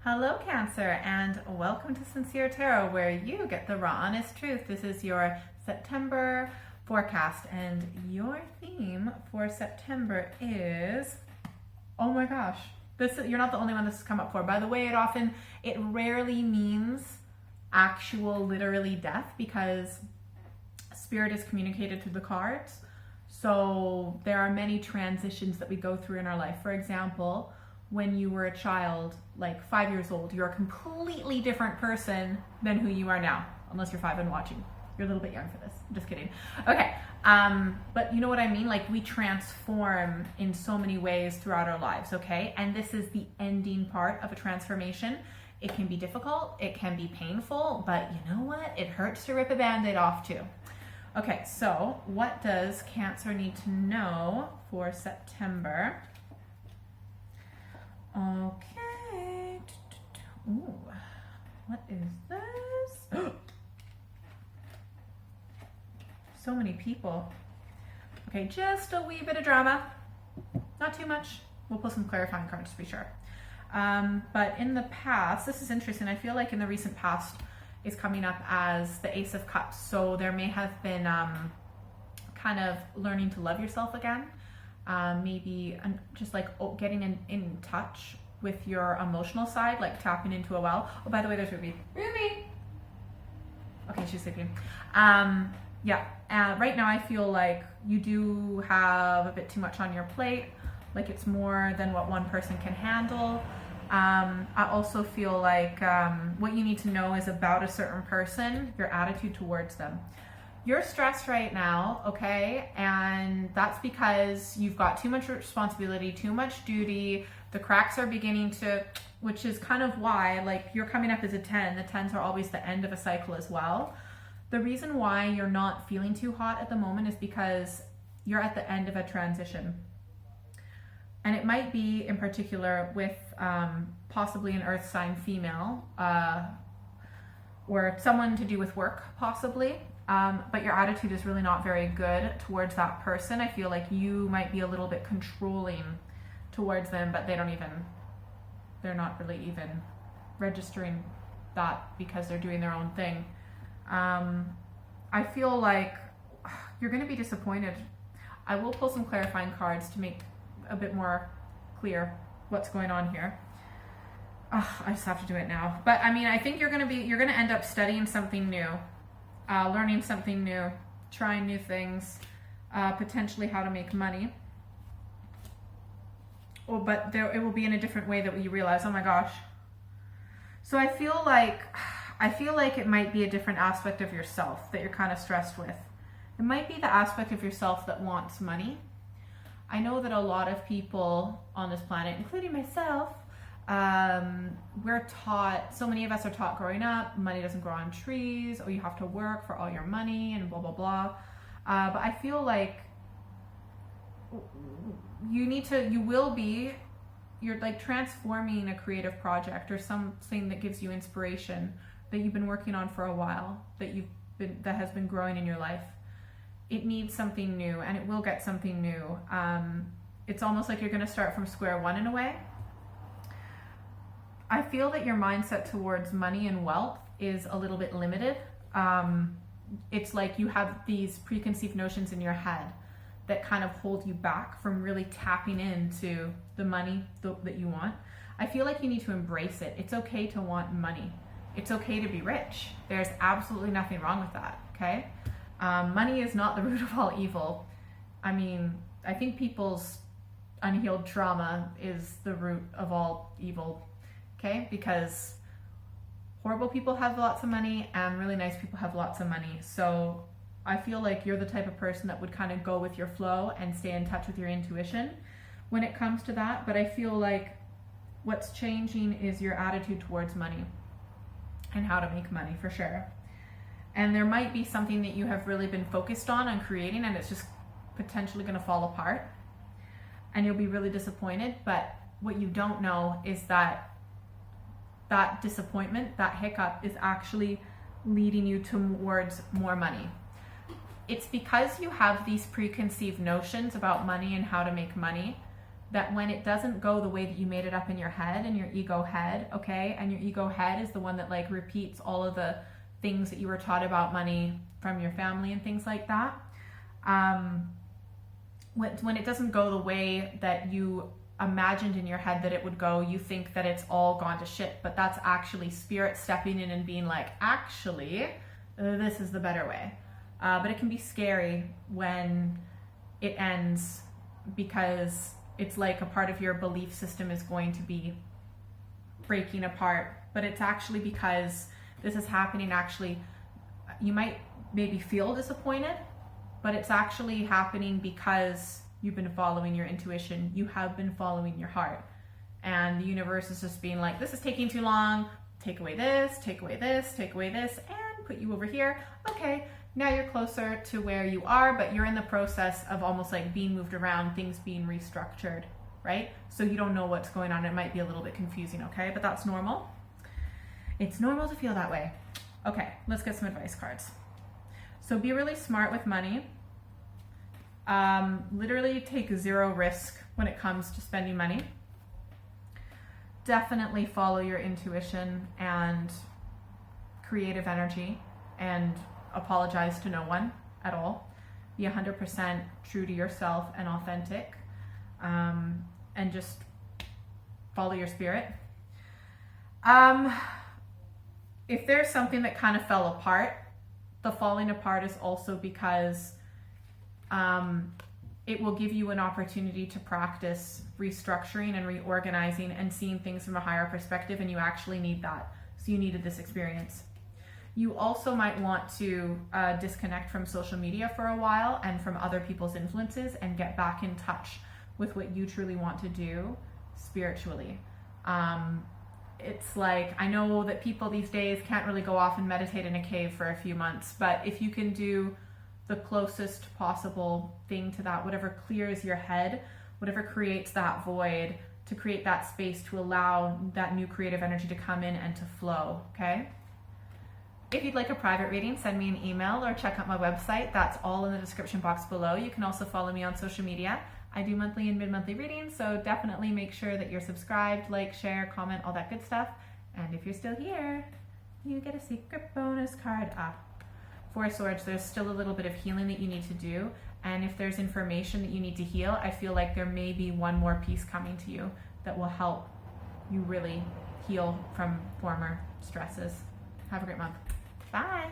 Hello, Cancer, and welcome to Sincere Tarot, where you get the raw, honest truth. This is your September forecast, and your theme for September is, oh my gosh, you're not the only one this has come up for. By the way, it rarely means actual, literally death, because spirit is communicated through the cards. So there are many transitions that we go through in our life. For example, when you were a child, like 5 years old, you're a completely different person than who you are now, unless you're 5 and watching. You're a little bit young for this. I'm just kidding. Okay, but you know what I mean? Like, we transform in so many ways throughout our lives, okay? And this is the ending part of a transformation. It can be difficult, it can be painful, but you know what? It hurts to rip a Band-Aid off too. Okay, so what does Cancer need to know for September? Okay. Ooh, what is this? So many people. Okay, just a wee bit of drama. Not too much. We'll pull some clarifying cards to be sure. But in the past, this is interesting. I feel like in the recent past is coming up as the Ace of Cups. So there may have been kind of learning to love yourself again. Maybe just like getting in touch with your emotional side, like tapping into a well. Oh, by the way, there's Ruby. Ruby! Okay, she's sleeping. Yeah, right now I feel like you do have a bit too much on your plate, like it's more than what one person can handle. I also feel like what you need to know is about a certain person, your attitude towards them. You're stressed right now, okay? And that's because you've got too much responsibility, too much duty. The cracks are beginning to, which is kind of why, like, you're coming up as a 10. The 10s are always the end of a cycle as well. The reason why you're not feeling too hot at the moment is because you're at the end of a transition. And it might be in particular with possibly an earth sign female, or someone to do with work, possibly. But your attitude is really not very good towards that person. I feel like you might be a little bit controlling towards them, but they're not really even registering that because they're doing their own thing. I feel like you're going to be disappointed. I will pull some clarifying cards to make a bit more clear what's going on here. I just have to do it now. But I mean, I think you're going to end up studying something new. Learning something new, trying new things, potentially how to make money. Oh, but it will be in a different way that you realize, oh my gosh. So I feel like it might be a different aspect of yourself that you're kind of stressed with. It might be the aspect of yourself that wants money. I know that a lot of people on this planet, including myself, we're taught, so many of us are taught growing up, money doesn't grow on trees, or you have to work for all your money and blah, blah, blah. But I feel like you're like transforming a creative project or something that gives you inspiration that you've been working on for a while, that has been growing in your life. It needs something new, and it will get something new. It's almost like you're going to start from square one in a way. I feel that your mindset towards money and wealth is a little bit limited. It's like you have these preconceived notions in your head that kind of hold you back from really tapping into the money that you want. I feel like you need to embrace it. It's okay to want money. It's okay to be rich. There's absolutely nothing wrong with that, okay? Money is not the root of all evil. I mean, I think people's unhealed trauma is the root of all evil. Okay, because horrible people have lots of money and really nice people have lots of money. So I feel like you're the type of person that would kind of go with your flow and stay in touch with your intuition when it comes to that. But I feel like what's changing is your attitude towards money and how to make money, for sure. And there might be something that you have really been focused on creating, and it's just potentially going to fall apart. And you'll be really disappointed. But what you don't know is that disappointment, that hiccup, is actually leading you towards more money. It's because you have these preconceived notions about money and how to make money that when it doesn't go the way that you made it up in your head, and your ego head, okay, and your ego head is the one that like repeats all of the things that you were taught about money from your family and things like that. When it doesn't go the way that you imagined in your head that it would go, you think that it's all gone to shit, but that's actually spirit stepping in and being like, actually, this is the better way. But it can be scary when it ends, because it's like a part of your belief system is going to be breaking apart. But it's actually because this is happening, actually, you might maybe feel disappointed, but it's actually happening because you've been following your intuition. You have been following your heart. And the universe is just being like, this is taking too long. Take away this, take away this, take away this, and put you over here. Okay, now you're closer to where you are, but you're in the process of almost like being moved around, things being restructured, right? So you don't know what's going on. It might be a little bit confusing, okay? But that's normal. It's normal to feel that way. Okay, let's get some advice cards. So be really smart with money. Literally take zero risk when it comes to spending money. Definitely follow your intuition and creative energy, and apologize to no one at all. Be 100% true to yourself and authentic, and just follow your spirit. If there's something that kind of fell apart, the falling apart is also because it will give you an opportunity to practice restructuring and reorganizing and seeing things from a higher perspective, and you actually need that. So you needed this experience. You also might want to disconnect from social media for a while and from other people's influences, and get back in touch with what you truly want to do spiritually. It's like, I know that people these days can't really go off and meditate in a cave for a few months, but if you can do the closest possible thing to that, whatever clears your head, whatever creates that void, to create that space to allow that new creative energy to come in and to flow, okay? If you'd like a private reading, send me an email or check out my website. That's all in the description box below. You can also follow me on social media. I do monthly and mid-monthly readings, so definitely make sure that you're subscribed, like, share, comment, all that good stuff. And if you're still here, you get a secret bonus card. Four of Swords, there's still a little bit of healing that you need to do. And if there's information that you need to heal, I feel like there may be one more piece coming to you that will help you really heal from former stresses. Have a great month. Bye.